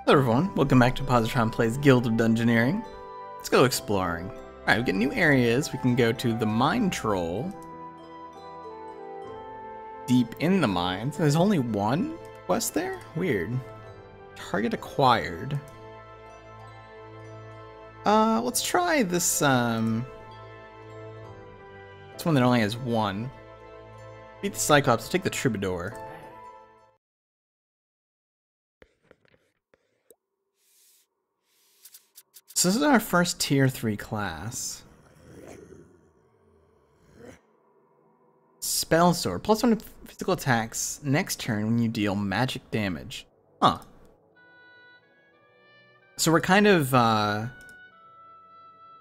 Hello everyone, welcome back to Positron Plays Guild of Dungeoneering. Let's go exploring. Alright, we get new areas. We can go to the Mine Troll. Deep in the mines. There's only one quest there? Weird. Target acquired. Let's try this, this one that only has one. Beat the Cyclops, take the Troubadour. So this is our first tier 3 class. Spell Sword. Plus 1 to physical attacks next turn when you deal magic damage. Huh. So we're kind of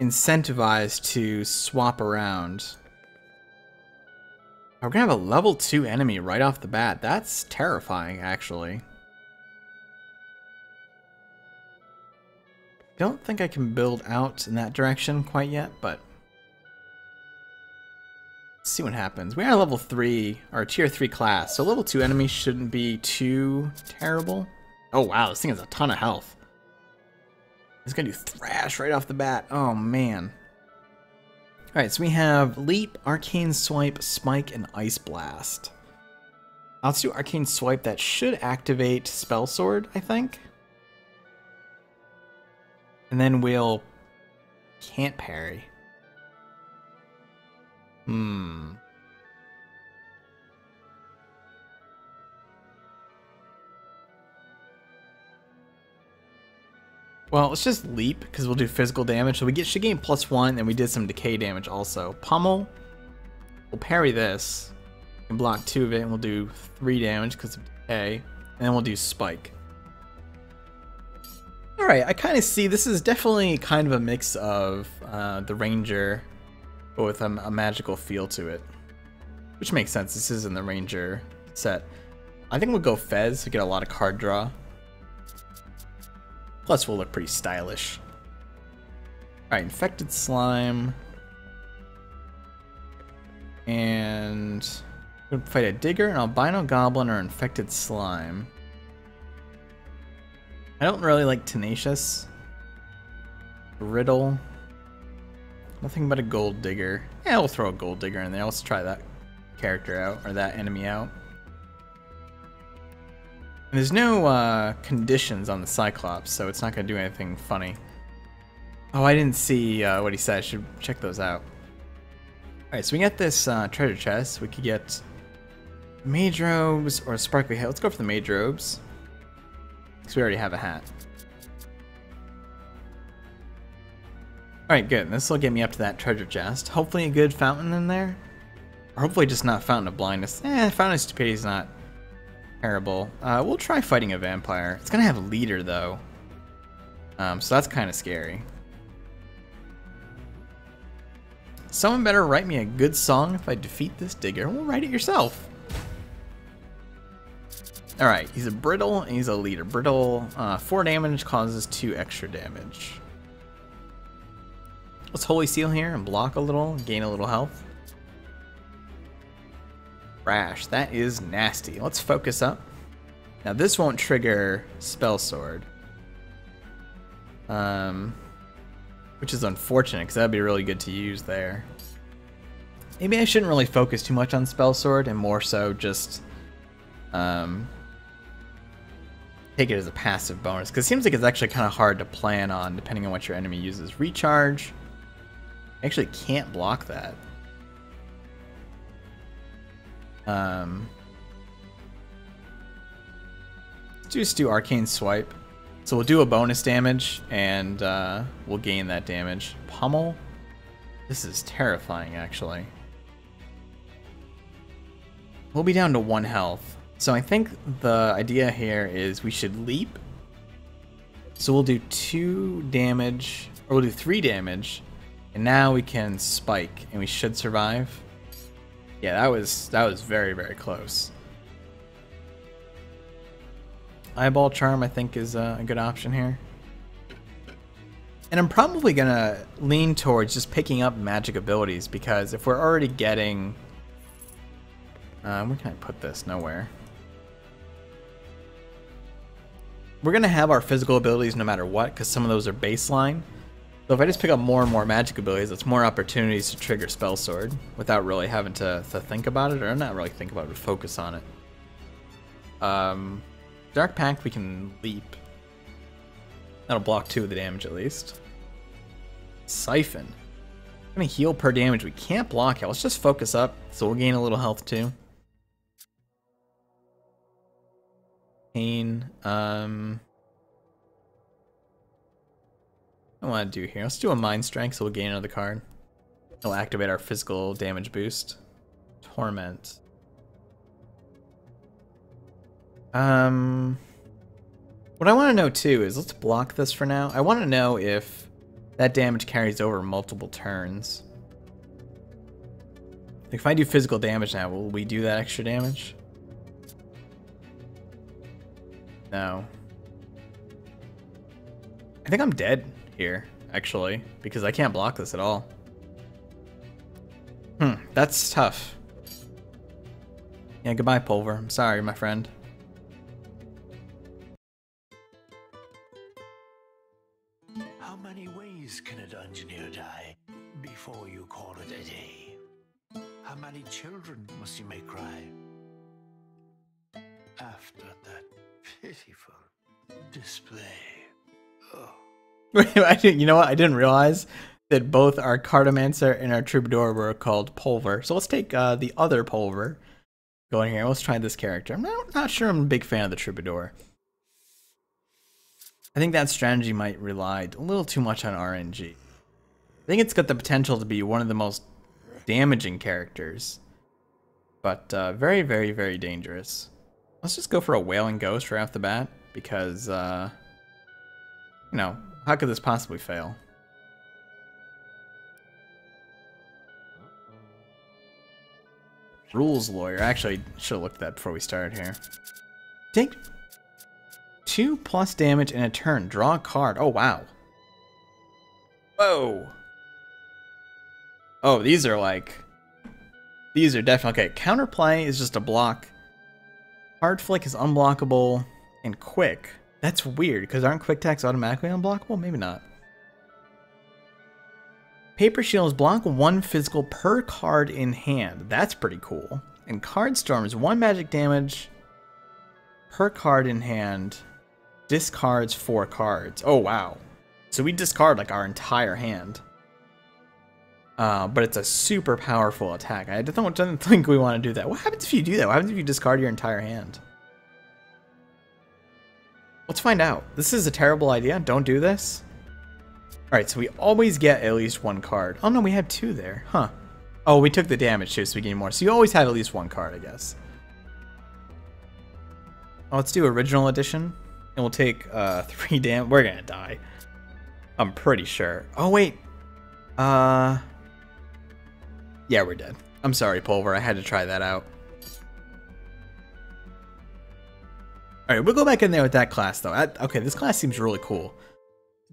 incentivized to swap around. We're gonna have a level 2 enemy right off the bat. That's terrifying, actually. Don't think I can build out in that direction quite yet, but let's see what happens. We are level 3, or tier 3 class, so level 2 enemies shouldn't be too terrible. Oh wow, this thing has a ton of health. It's gonna do thrash right off the bat. Oh man. Alright, so we have Leap, Arcane Swipe, Spike, and Ice Blast. Let's do Arcane Swipe. That should activate Spell Sword, I think. And then we'll can't parry. Well, let's just leap because we'll do physical damage. So we should gain +1, and we did some decay damage also. Pummel. We'll parry this and block 2 of it, and we'll do 3 damage because of decay. And then we'll do spike. Alright, I kind of see this is definitely kind of a mix of the Ranger, but with a magical feel to it. Which makes sense, this is in the Ranger set. I think we'll go Fez to get a lot of card draw. Plus we'll look pretty stylish. Alright, Infected Slime. And we'll fight a Digger, an Albino Goblin, or Infected Slime. I don't really like Tenacious. Riddle. Nothing but a Gold Digger. Yeah, we'll throw a Gold Digger in there. Let's try that character out, or that enemy out. And there's no conditions on the Cyclops, so it's not going to do anything funny. Oh, I didn't see what he said. I should check those out. Alright, so we got this treasure chest. We could get Mage Robes or Sparkly Hat. Let's go for the Mage Robes. Because we already have a hat. Alright, good. This will get me up to that treasure chest. Hopefully a good fountain in there. Or hopefully just not Fountain of Blindness. Fountain of Stupidity is not terrible. We'll try fighting a vampire. It's going to have a leader, though. So that's kind of scary. Someone better write me a good song if I defeat this digger. Well, write it yourself. Alright, he's a brittle and he's a leader. Brittle, 4 damage causes 2 extra damage. Let's Holy Seal here and block a little, gain a little health. Rash, that is nasty. Let's focus up. Now this won't trigger Spell Sword. Which is unfortunate because that'd be really good to use there. Maybe I shouldn't really focus too much on Spell Sword and more so just take it as a passive bonus, because it seems like it's actually kind of hard to plan on depending on what your enemy uses. Recharge. I actually can't block that. Let's just do Arcane Swipe. So we'll do a bonus damage, and we'll gain that damage. Pummel. This is terrifying, actually. We'll be down to 1 health. So I think the idea here is we should leap. So we'll do 2 damage, or we'll do 3 damage, and now we can spike, and we should survive. Yeah, that was very, very close. Eyeball Charm, I think, is a good option here. And I'm probably gonna lean towards just picking up magic abilities, because if we're already getting... where can I put this? Nowhere. we're going to have our physical abilities no matter what, because some of those are baseline. So if I just pick up more and more magic abilities, it's more opportunities to trigger Spell Sword without really having to think about it, or not really think about it, but focus on it. Dark Pact, we can leap. That'll block 2 of the damage at least. Siphon. How many heal per damage? We can't block it. Let's just focus up, so we'll gain a little health too. Pain. What I want to do here. Let's do a Mind Strength, so we'll gain another card. It'll activate our physical damage boost. Torment. What I want to know too is, let's block this for now. I want to know if that damage carries over multiple turns. If I do physical damage now, will we do that extra damage? No. I think I'm dead here, actually, because I can't block this at all. That's tough. Yeah, goodbye, Pulver. I'm sorry, my friend. How many ways can a dungeoneer die before you call it a day? How many children must you make cry after that pitiful display? Oh. You know what? I didn't realize that both our Cartomancer and our Troubadour were called Pulver. So let's take the other Pulver going here. Let's try this character. I'm not sure I'm a big fan of the Troubadour. I think that strategy might rely a little too much on RNG. I think it's got the potential to be one of the most damaging characters, but very, very, very dangerous. Let's just go for a Wailing Ghost right off the bat, because, you know, how could this possibly fail? Rules Lawyer. Actually, should have looked at that before we started here. Take 2+ damage in a turn. Draw a card. Oh, wow. Whoa. Oh, these are definitely... Okay, Counterplay is just a block. Hard Flick is unblockable. And Quick. That's weird, because aren't Quick Attacks automatically unblockable? Maybe not. Paper Shield is block 1 physical per card in hand. That's pretty cool. And Card Storm is 1 magic damage per card in hand. Discards 4 cards. Oh, wow. So we discard like our entire hand. But it's a super powerful attack. I don't think we want to do that. What happens if you do that? What happens if you discard your entire hand? Let's find out. This is a terrible idea. Don't do this. Alright, so we always get at least 1 card. Oh no, we had 2 there. Huh. Oh, we took the damage too, so we gain more. So you always have at least 1 card, I guess. Oh, let's do Original Edition. And we'll take 3 damage. We're gonna die. I'm pretty sure. Oh, wait. Yeah, we're dead. I'm sorry, Pulver. I had to try that out. Alright, we'll go back in there with that class, though. Okay, this class seems really cool.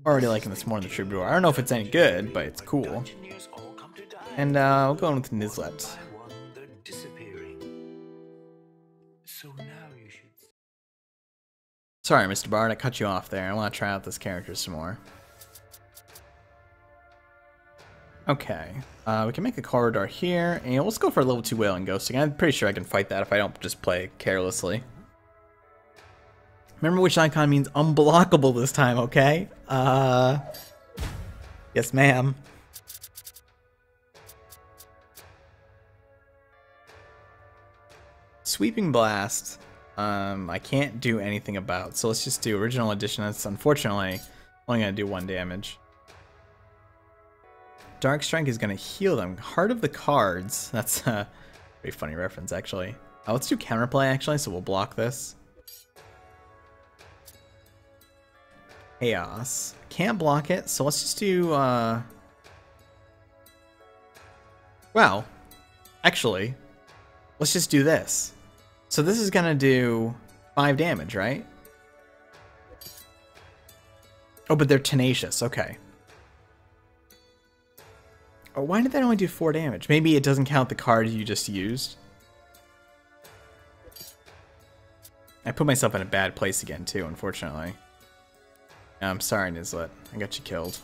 Already liking this more than the Troubadour. I don't know if it's any good, but it's cool. And we'll go in with Nizlet. Sorry, Mr. Bard, I cut you off there. I want to try out this character some more. Okay, we can make a corridor here, and let's go for a level 2 Wailing Ghosting. I'm pretty sure I can fight that if I don't just play carelessly. Remember which icon means unblockable this time, okay? Yes, ma'am. Sweeping Blast, I can't do anything about, so let's just do Original Edition. That's unfortunately only going to do 1 damage. Dark Strike is going to heal them. Heart of the Cards, that's a very funny reference, actually. Let's do Counterplay, actually, so we'll block this. Chaos. Can't block it, so let's just do, well, actually, let's just do this. So this is gonna do 5 damage, right? Oh, but they're tenacious, okay. Oh, why did that only do 4 damage? Maybe it doesn't count the card you just used. I put myself in a bad place again too, unfortunately. I'm sorry, Nizlet. I got you killed.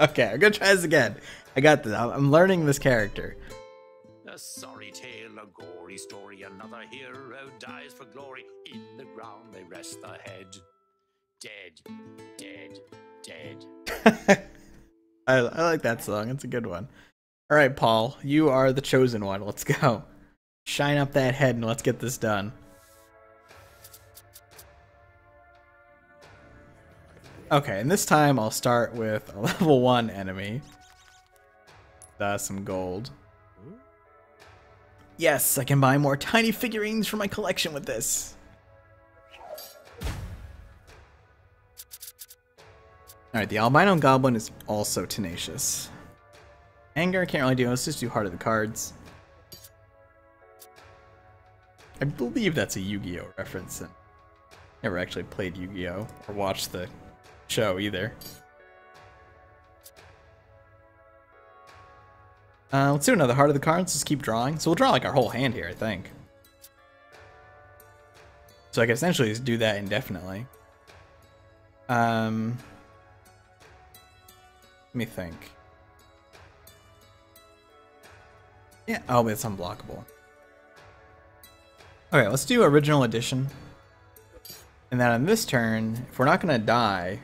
Okay, I'm gonna try this again. I got this. I'm learning this character. A sorry tale, a gory story, another hero dies for glory. In the ground they rest their head. Dead, dead, dead. I like that song. It's a good one. All right, Paul, you are the chosen one. Let's go. Shine up that head and let's get this done. Okay, and this time I'll start with a level 1 enemy. Some gold. Yes, I can buy more tiny figurines for my collection with this. Alright, the albino goblin is also tenacious. Anger, can't really do. Let's just do heart of the cards. I believe that's a Yu-Gi-Oh reference. And never actually played Yu-Gi-Oh or watched the show either. Let's do another heart of the cards. Just keep drawing. So we'll draw like our whole hand here, I think. So I can essentially just do that indefinitely. Let me think. Yeah, oh, but it's unblockable. Okay, let's do original edition. And then on this turn, if we're not gonna die,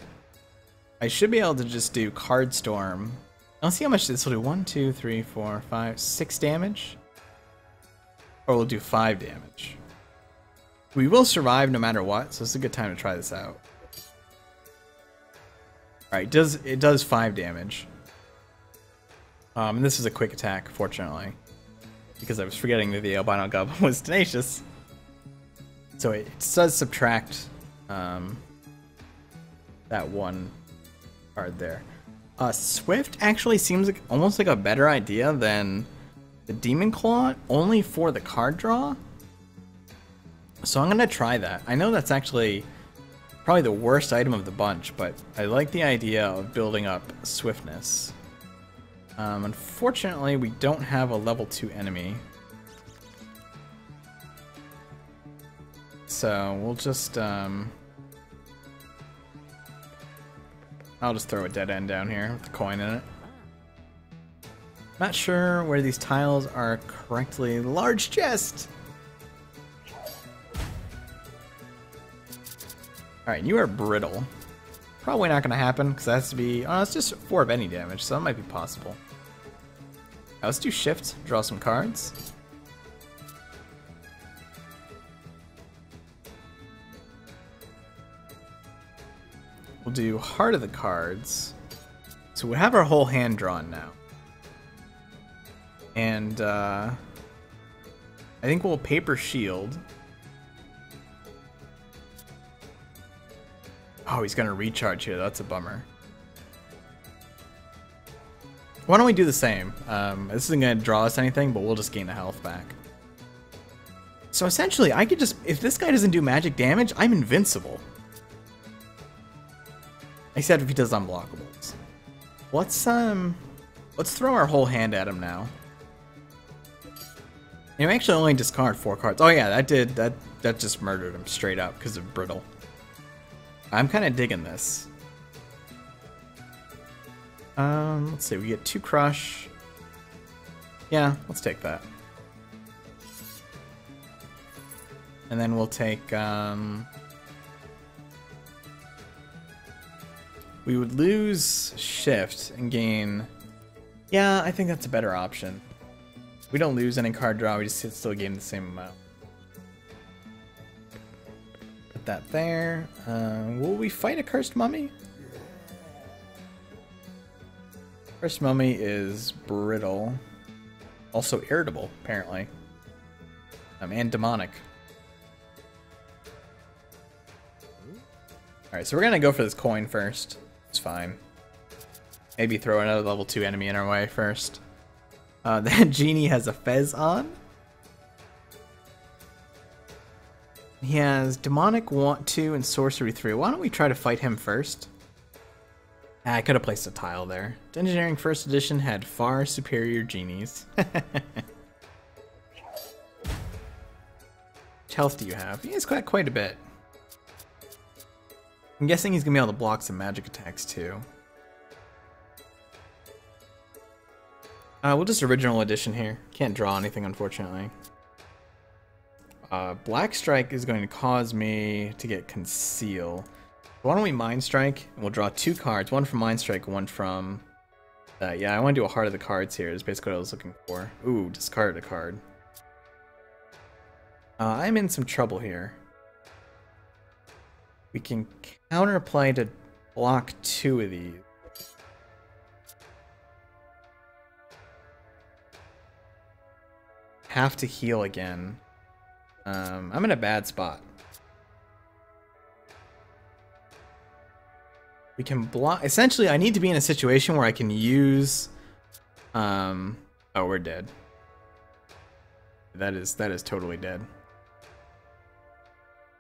I should be able to just do Card Storm. Let's see how much this will do. 1, 2, 3, 4, 5, 6 damage. Or we'll do 5 damage. We will survive no matter what, so it's a good time to try this out. Alright, it does 5 damage. And this is a quick attack, fortunately. Because I was forgetting that the albino goblin was tenacious. So it does subtract that one card there. Swift actually seems like almost like a better idea than the Demon Claw, only for the card draw. So I'm gonna try that. I know that's actually probably the worst item of the bunch, but I like the idea of building up swiftness. Unfortunately, we don't have a level 2 enemy. So we'll just I'll just throw a dead end down here with the coin in it. Not sure where these tiles are correctly. Large chest! Alright, you are brittle. Probably not gonna happen, because that has to be... Oh, it's just 4 of any damage, so that might be possible. Now, let's do shift, draw some cards. We'll do heart of the cards. So we have our whole hand drawn now. And I think we'll paper shield. Oh, he's gonna recharge here. That's a bummer. Why don't we do the same? This isn't gonna draw us anything, but we'll just gain the health back. So essentially, I could just... If this guy doesn't do magic damage, I'm invincible. Except if he does unblockables. Let's throw our whole hand at him now. And we actually only discard 4 cards. Oh yeah, that just murdered him straight up because of brittle. I'm kind of digging this. Let's see, we get 2 crush. Yeah, let's take that. And then we'll take we would lose shift and gain... Yeah, I think that's a better option. We don't lose any card draw, we just still gain the same amount. Put that there. Will we fight a cursed mummy? Cursed mummy is brittle. Also irritable, apparently. And demonic. Alright, so we're gonna go for this coin first. It's fine. Maybe throw another level 2 enemy in our way first. That genie has a fez on. He has demonic 2 and sorcery 3. Why don't we try to fight him first? I could have placed a tile there. Dungeoneering first edition had far superior genies. much health do you have? He has quite a bit. I'm guessing he's gonna be able to block some magic attacks too. We'll just original edition here. Can't draw anything, unfortunately. Black Strike is going to cause me to get Conceal. Why don't we Mind Strike? And we'll draw 2 cards. One from Mind Strike, one from... yeah, I want to do a Heart of the Cards here. Is basically what I was looking for. Ooh, discard a card. I'm in some trouble here. We can counterplay to block 2 of these. Have to heal again. I'm in a bad spot. We can block. Essentially, I need to be in a situation where I can use. Oh, we're dead. That is totally dead.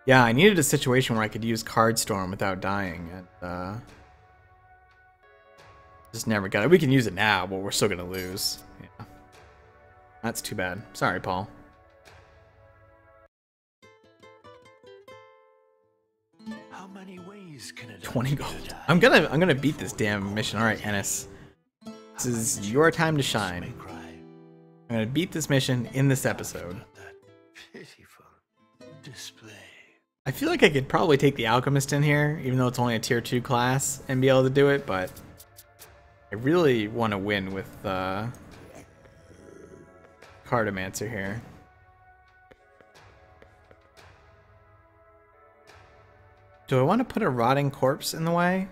Yeah, I needed a situation where I could use Card Storm without dying, and just never got it. We can use it now, but we're still gonna lose. Yeah, that's too bad. Sorry, Paul. How many ways can 20 gold. I'm gonna beat this damn mission. All right, Ennis. This is your time to shine. I'm gonna beat this mission in this episode. Pitiful display. I feel like I could probably take the Alchemist in here, even though it's only a tier 2 class, and be able to do it, but I really want to win with Cartomancer here. Do I want to put a rotting corpse in the way?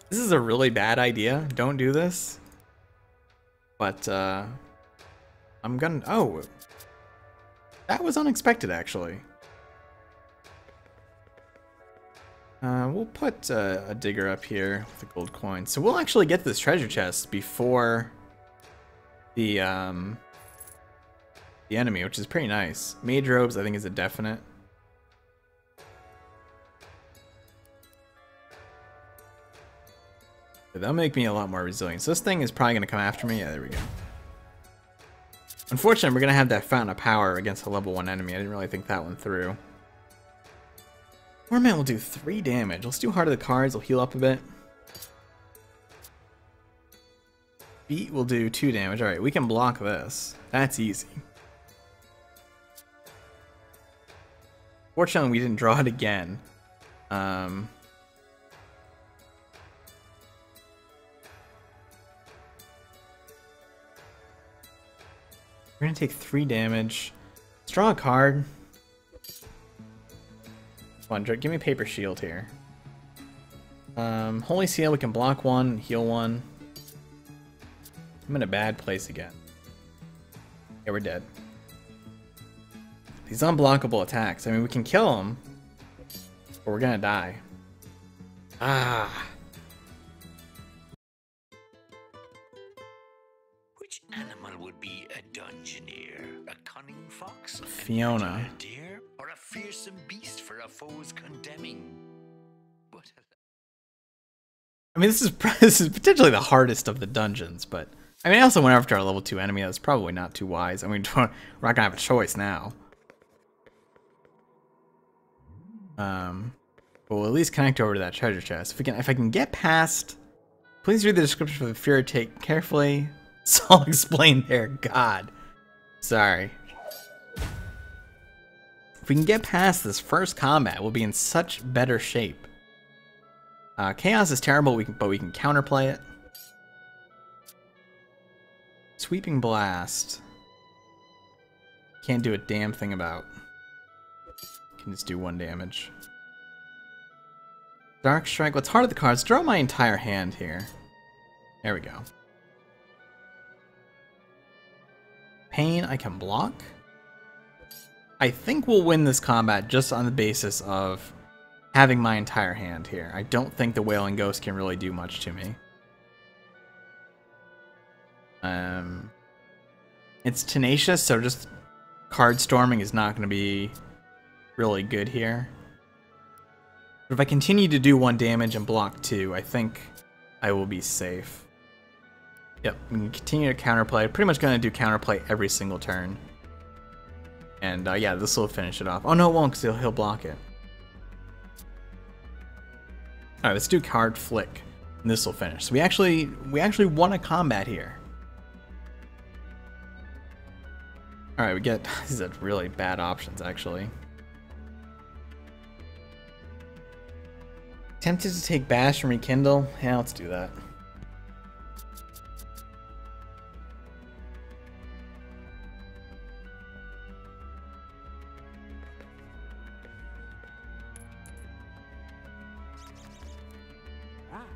This is a really bad idea. Don't do this. But I'm gonna... Oh! That was unexpected, actually. We'll put a digger up here with a gold coin. So we'll actually get this treasure chest before the enemy, which is pretty nice. Mage robes, I think, is a definite. That'll make me a lot more resilient. So this thing is probably going to come after me. Yeah, there we go. Unfortunately, we're going to have that Fountain of Power against a level 1 enemy. I didn't really think that one through. Torment will do 3 damage. Let's do Heart of the Cards. We'll heal up a bit. Beat will do 2 damage. Alright, we can block this. That's easy. Fortunately, we didn't draw it again. We're gonna take 3 damage. Let's draw a card. Come on, give me Paper Shield here. Holy Seal, we can block 1, heal 1. I'm in a bad place again. Yeah, we're dead. These unblockable attacks. I mean, we can kill them, but we're gonna die. Ah. Which animal would be a dungeoneer? A cunning fox? Fiona. A deer? Or a fearsome beast for a foe's condemning? What? I mean, this is potentially the hardest of the dungeons, but I mean, I also went after our level 2 enemy. That's probably not too wise. I mean, we're not gonna have a choice now. But we'll at least connect over to that treasure chest. If I can get past, please read the description for the Fury take carefully. It's all explained there. God, sorry. If we can get past this first combat, we'll be in such better shape. Chaos is terrible, but we can counterplay it. Sweeping Blast. Can't do a damn thing about. Can just do 1 damage. Dark Strike. What's Heart of the Cards? Draw my entire hand here. There we go. Pain, I can block. I think we'll win this combat just on the basis of having my entire hand here. I don't think the Wailing Ghost can really do much to me. It's tenacious, so just card storming is not going to be really good here. But if I continue to do 1 damage and block 2, I think I will be safe. Yep, we can continue to counterplay. Pretty much going to do counterplay every single turn. And yeah, this will finish it off. Oh no, it won't, because he'll block it. Alright, let's do card flick. And this will finish. So we actually won a combat here. Alright, we get... These are really bad options, actually. Tempted to take Bash and Rekindle? Yeah, let's do that.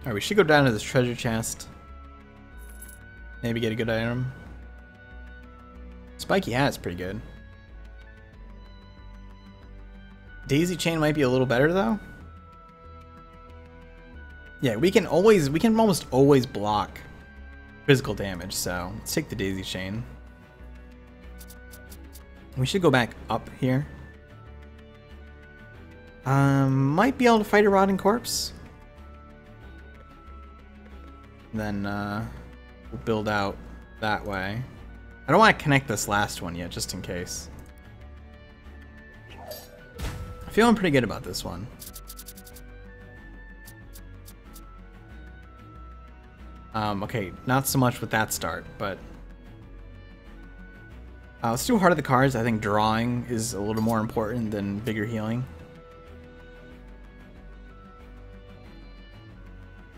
Alright, we should go down to this treasure chest. Maybe get a good item. Spiky hat's pretty good. Daisy chain might be a little better though. Yeah, we can almost always block physical damage, so let's take the daisy chain. We should go back up here. Might be able to fight a rotting corpse. Then we'll build out that way. I don't want to connect this last one yet, just in case. I'm feeling pretty good about this one. Okay, not so much with that start, but let's do Heart of the Cards. I think drawing is a little more important than bigger healing.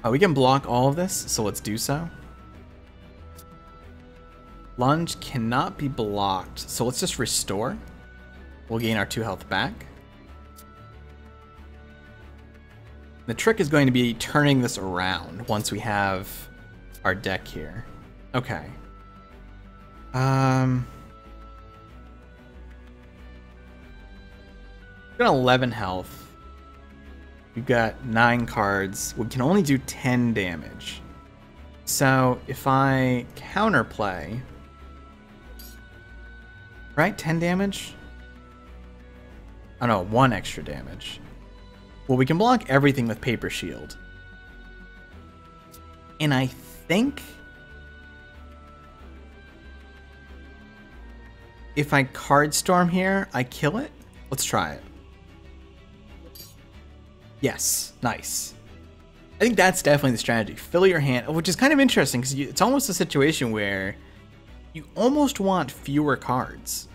We can block all of this, so let's do so. Lunge cannot be blocked, so let's just restore. We'll gain our 2 health back. The trick is going to be turning this around once we have our deck here. Okay. Got 11 health. We've got 9 cards. We can only do 10 damage. So if I counterplay, right, 10 damage? Oh no, 1 extra damage. Well, we can block everything with Paper Shield. And I think if I Card Storm here, I kill it. Let's try it. Yes, nice. I think that's definitely the strategy. Fill your hand, which is kind of interesting because it's almost a situation where you almost want fewer cards.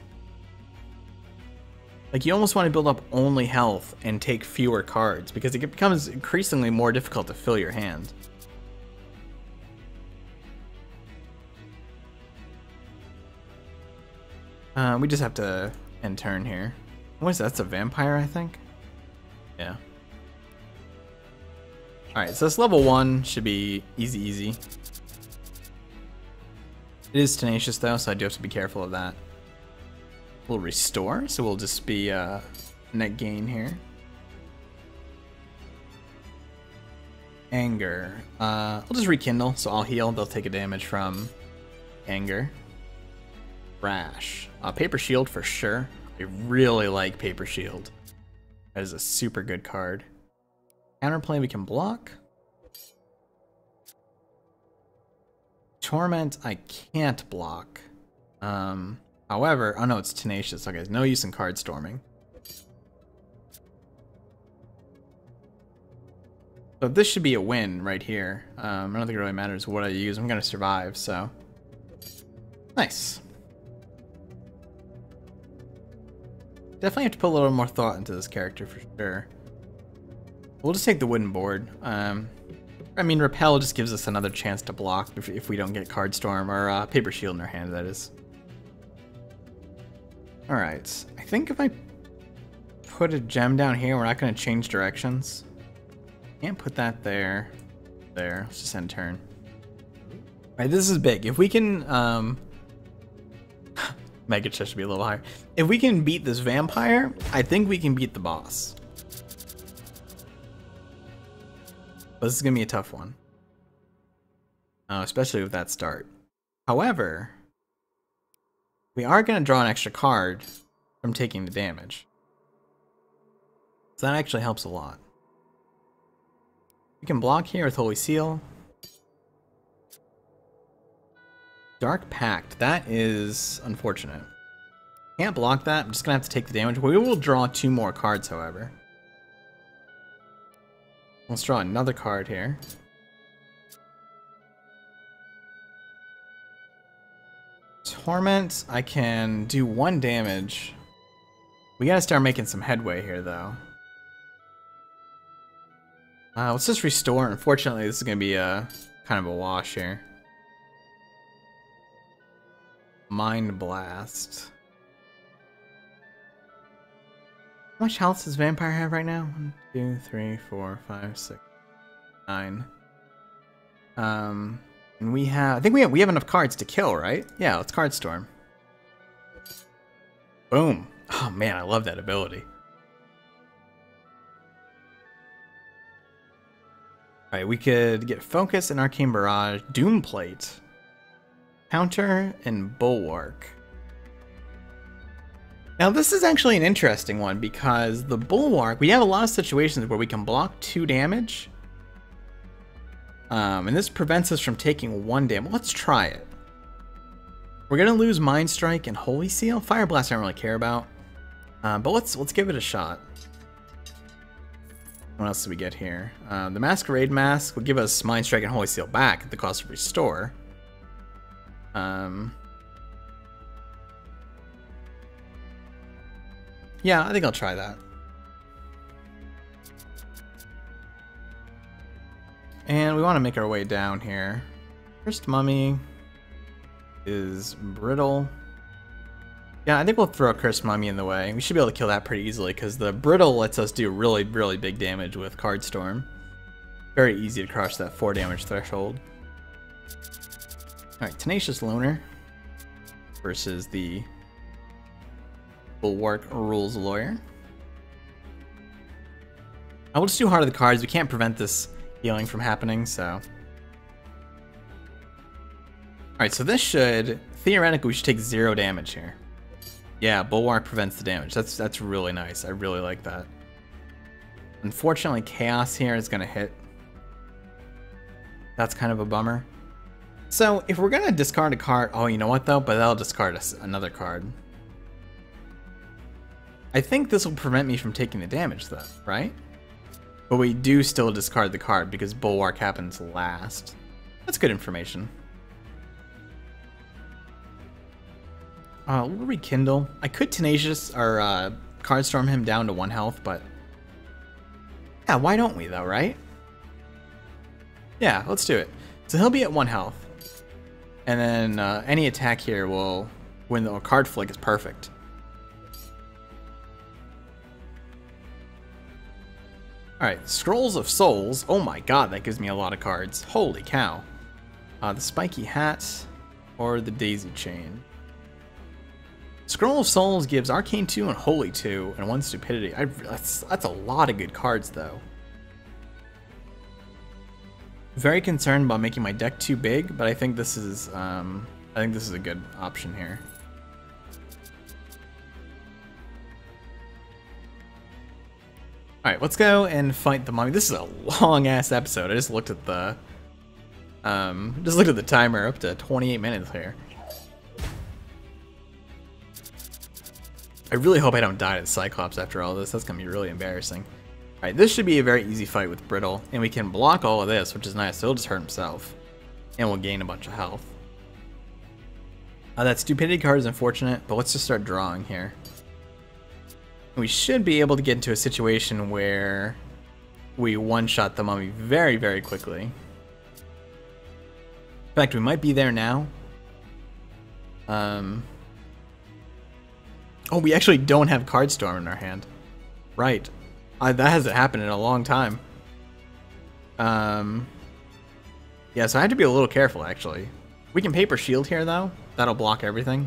Like you almost want to build up only health and take fewer cards because it becomes increasingly more difficult to fill your hand. We just have to end turn here. What is that? That's a vampire, I think? Yeah. Alright, so this level 1 should be easy. It is tenacious though, so I do have to be careful of that. We'll restore, so we'll just be net gain here. Anger. I'll just rekindle, so I'll heal. They'll take a damage from anger. Rash. Paper Shield for sure. I really like Paper Shield. That is a super good card. Counterplay we can block. Torment I can't block. However, oh no, it's tenacious. Okay, no use in card storming. So this should be a win right here. I don't think it really matters what I use. I'm gonna survive, so nice. Definitely have to put a little more thought into this character for sure. We'll just take the wooden board. I mean, Repel just gives us another chance to block if we don't get Card Storm or Paper Shield in our hand, that is. Alright, I think if I put a gem down here, we're not going to change directions. Can't put that there. There, let's just end turn. Alright, this is big. If we can, Mega Chest should be a little higher. If we can beat this vampire, I think we can beat the boss. But this is going to be a tough one. Especially with that start. However, we are going to draw an extra card from taking the damage. So that actually helps a lot. We can block here with Holy Seal. Dark Pact, that is unfortunate. Can't block that. I'm just gonna have to take the damage. We will draw 2 more cards, however. Let's draw another card here. Torment, I can do 1 damage. We gotta start making some headway here, though. Let's just restore. Unfortunately, this is gonna be a kind of a wash here. Mind Blast. How much health does Vampire have right now? 1, 2, 3, 4, 5, 6, 9. And we have, I think we have enough cards to kill, right? Yeah, let's card storm. Boom. Oh man, I love that ability. Alright, we could get Focus and Arcane Barrage, Doom Plate, Counter, and Bulwark. Now this is actually an interesting one because the Bulwark, we have a lot of situations where we can block 2 damage. And this prevents us from taking 1 damage. Let's try it. We're gonna lose Mind Strike and Holy Seal. Fire Blast I don't really care about. But let's give it a shot. What else do we get here? The Masquerade Mask will give us Mind Strike and Holy Seal back at the cost of Restore. Yeah, I think I'll try that. And we want to make our way down here. First Mummy is Brittle. Yeah, I think we'll throw a Cursed Mummy in the way. We should be able to kill that pretty easily because the Brittle lets us do really, really big damage with Card Storm. Very easy to crush that 4 damage threshold. Alright, Tenacious Loner versus the Bulwark Rules Lawyer. I will just do Heart of the Cards. We can't prevent this healing from happening, so. Alright, so this should, theoretically, we should take 0 damage here. Yeah, Bulwark prevents the damage. That's really nice. I really like that. Unfortunately, Chaos here is going to hit. That's kind of a bummer. So, if we're going to discard a card... Oh, you know what, though? But that'll discard another card. I think this will prevent me from taking the damage, though, right? But we do still discard the card because Bulwark happens last. That's good information. We'll Rekindle. I could Tenacious or Card Storm him down to 1 health, but... Yeah, why don't we, though, right? Yeah, let's do it. So he'll be at 1 health. And then any attack here will win. The card flick is perfect. Alright, Scrolls of Souls. Oh my god, that gives me a lot of cards. Holy cow. The Spiky Hat or the Daisy Chain. Scroll of Souls gives Arcane 2 and Holy 2 and 1 Stupidity. That's a lot of good cards, though. Very concerned about making my deck too big, but I think this is a good option here. Alright, let's go and fight the mummy. This is a long ass episode. I just looked at the timer, up to 28 minutes here. I really hope I don't die to the Cyclops after all this. That's gonna be really embarrassing. Alright, this should be a very easy fight with Brittle, and we can block all of this, which is nice, so he'll just hurt himself. And we'll gain a bunch of health. That Stupidity card is unfortunate, but let's just start drawing here. We should be able to get into a situation where we one-shot the mummy very, very quickly. In fact, we might be there now. Oh, we actually don't have Card Storm in our hand. Right. That hasn't happened in a long time. Yeah, so I have to be a little careful, actually. We can Paper Shield here, though. That'll block everything.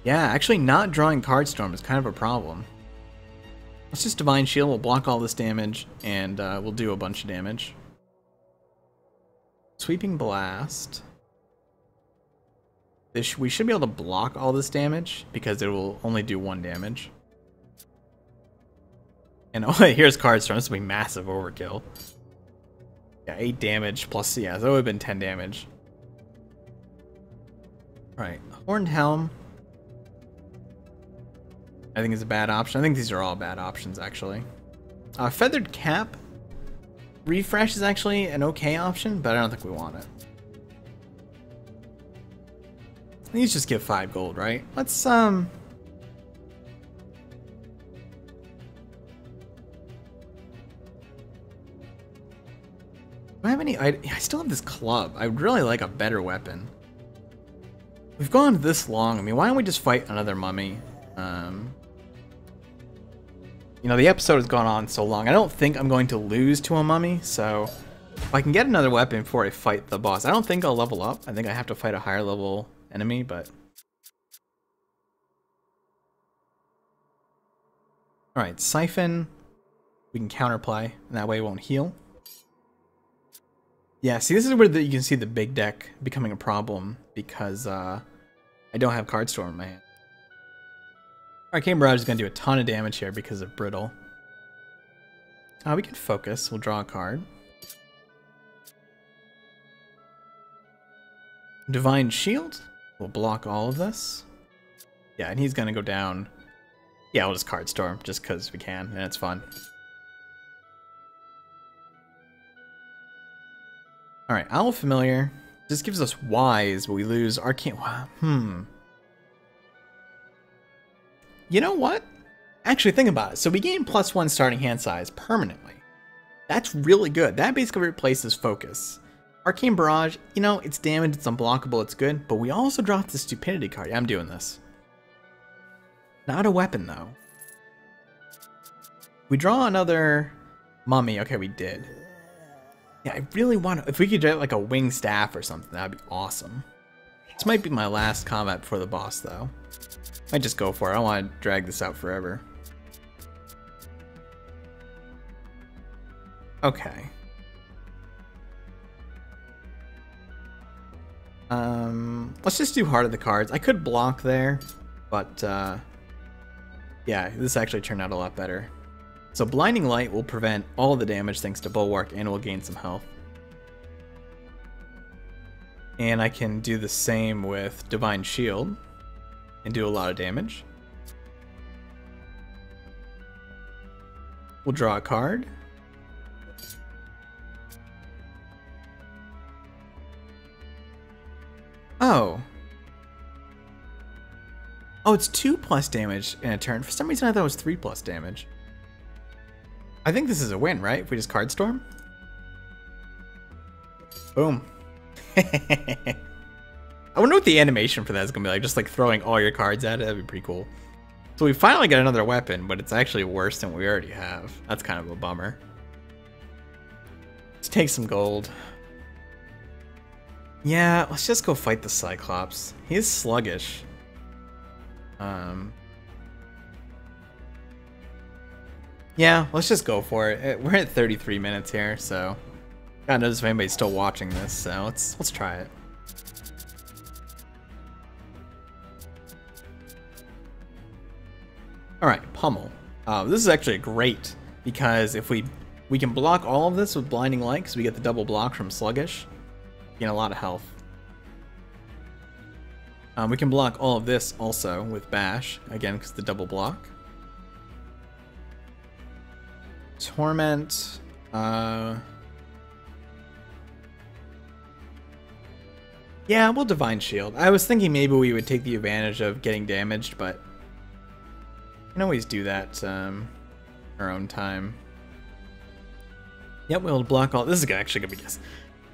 Yeah, actually not drawing Card Storm is kind of a problem. Let's just Divine Shield. We'll block all this damage, and we'll do a bunch of damage. Sweeping Blast. We should be able to block all this damage, because it will only do 1 damage. And oh, here's Card Storm. This will be massive overkill. Yeah, 8 damage plus, yeah, that would have been 10 damage. Right, Horned Helm. I think is a bad option. I think these are all bad options, actually. Feathered Cap. Refresh is actually an okay option, but I don't think we want it. These just give 5 gold, right? Let's, Do I have any... I still have this club. I would really like a better weapon. We've gone this long. I mean, why don't we just fight another mummy? You know, the episode has gone on so long. I don't think I'm going to lose to a mummy, so if I can get another weapon before I fight the boss, I don't think I'll level up. I think I have to fight a higher level enemy, but... Alright, Siphon. We can counterplay, and that way it won't heal. Yeah, see, this is where you can see the big deck becoming a problem, because I don't have Card Storm in my hand. Arcane Barrage is going to do a ton of damage here because of Brittle. We can focus. We'll draw a card. Divine Shield. We'll block all of this. Yeah, and he's going to go down. Yeah, we'll just Card Storm just because we can, and it's fun. Alright, Owl Familiar. This gives us Wise, but we lose Arcane... You know what? Actually, think about it. So we gain +1 starting hand size permanently. That's really good. That basically replaces Focus. Arcane Barrage, you know, it's damage, it's unblockable, it's good, but we also dropped the Stupidity card. Yeah, I'm doing this. Not a weapon, though. We draw another mummy. Okay, we did. Yeah, I really want to... If we could get like a wing staff or something, that'd be awesome. This might be my last combat before the boss, though. Might just go for it. I don't want to drag this out forever. Okay. Let's just do Heart of the Cards. I could block there, but yeah, this actually turned out a lot better. So Blinding Light will prevent all the damage thanks to Bulwark, and we'll gain some health. And I can do the same with Divine Shield and do a lot of damage. We'll draw a card. Oh. Oh, it's 2+ damage in a turn. For some reason I thought it was 3+ damage. I think this is a win, right? If we just Card Storm? Boom. I wonder what the animation for that is going to be like. Just like throwing all your cards at it. That'd be pretty cool. So we finally got another weapon, but it's actually worse than we already have. That's kind of a bummer. Let's take some gold. Yeah, let's just go fight the Cyclops. He is sluggish. Yeah, let's just go for it. We're at 33 minutes here, so God knows if anybody's still watching this. So let's try it. All right, Pummel. This is actually great because if we can block all of this with Blinding Light, because we get the double block from Sluggish. Gain a lot of health. We can block all of this also with Bash, again, because the double block. Torment. Yeah, we'll Divine Shield. I was thinking maybe we would take the advantage of getting damaged, but we can always do that our own time. Yep, we'll block all. This is actually going to be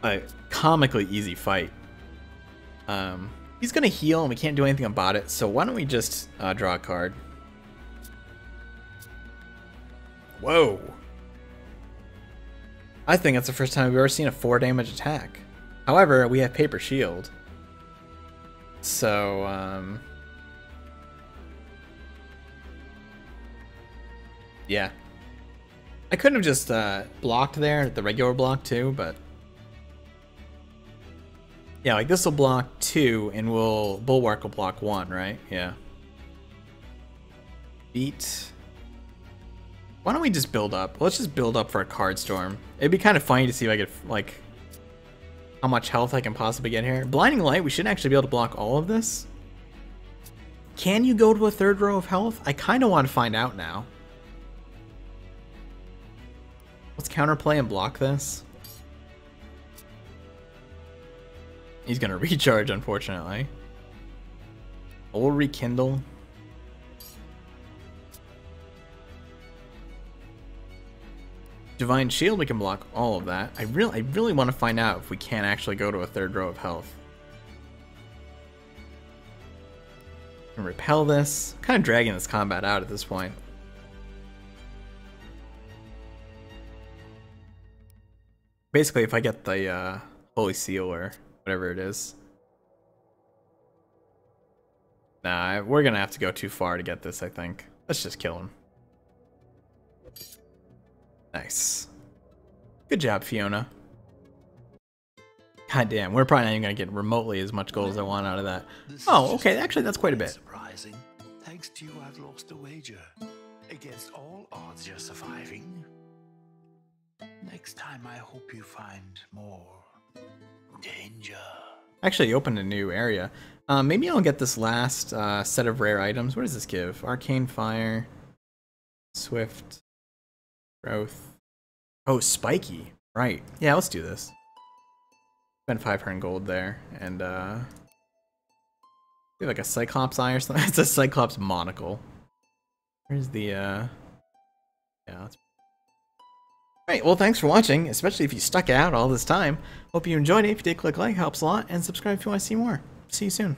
a comically easy fight. He's going to heal and we can't do anything about it, so why don't we just draw a card. Whoa. I think that's the first time we've ever seen a 4 damage attack. However, we have Paper Shield. So, yeah. I could have just blocked there, the regular block too, but yeah, like this will block 2 and Bulwark will block 1, right? Yeah. Beat. Why don't we just build up? Let's just build up for a Card Storm. It'd be kind of funny to see if I could, like, how much health I can possibly get here. Blinding Light, we should actually be able to block all of this. Can you go to a third row of health? I kind of want to find out now. Let's counterplay and block this. He's going to recharge, unfortunately. We'll rekindle. Divine Shield, we can block all of that. I really want to find out if we can actually go to a third row of health. And repel this. Kind of dragging this combat out at this point. Basically, if I get the Holy Seal or whatever it is. Nah, we're gonna have to go too far to get this, I think. Let's just kill him. Nice. Good job, Fiona. God damn, we're probably not even gonna get remotely as much gold as I want out of that. Oh, okay, actually that's quite a bit. Surprising. Thanks to you, I've lost a wager. Against all odds, you're surviving. Next time, I hope you find more danger. Actually, you opened a new area. Maybe I'll get this last set of rare items. What does this give? Arcane Fire, Swift, Growth. Oh, Spiky. Right. Yeah, let's do this. Spend 500 gold there, and we have like a Cyclops eye or something. It's a Cyclops monocle. Where's the yeah, let's... Alright, well thanks for watching, especially if you stuck out all this time. Hope you enjoyed it. If you did, click like, helps a lot, and subscribe if you want to see more. See you soon.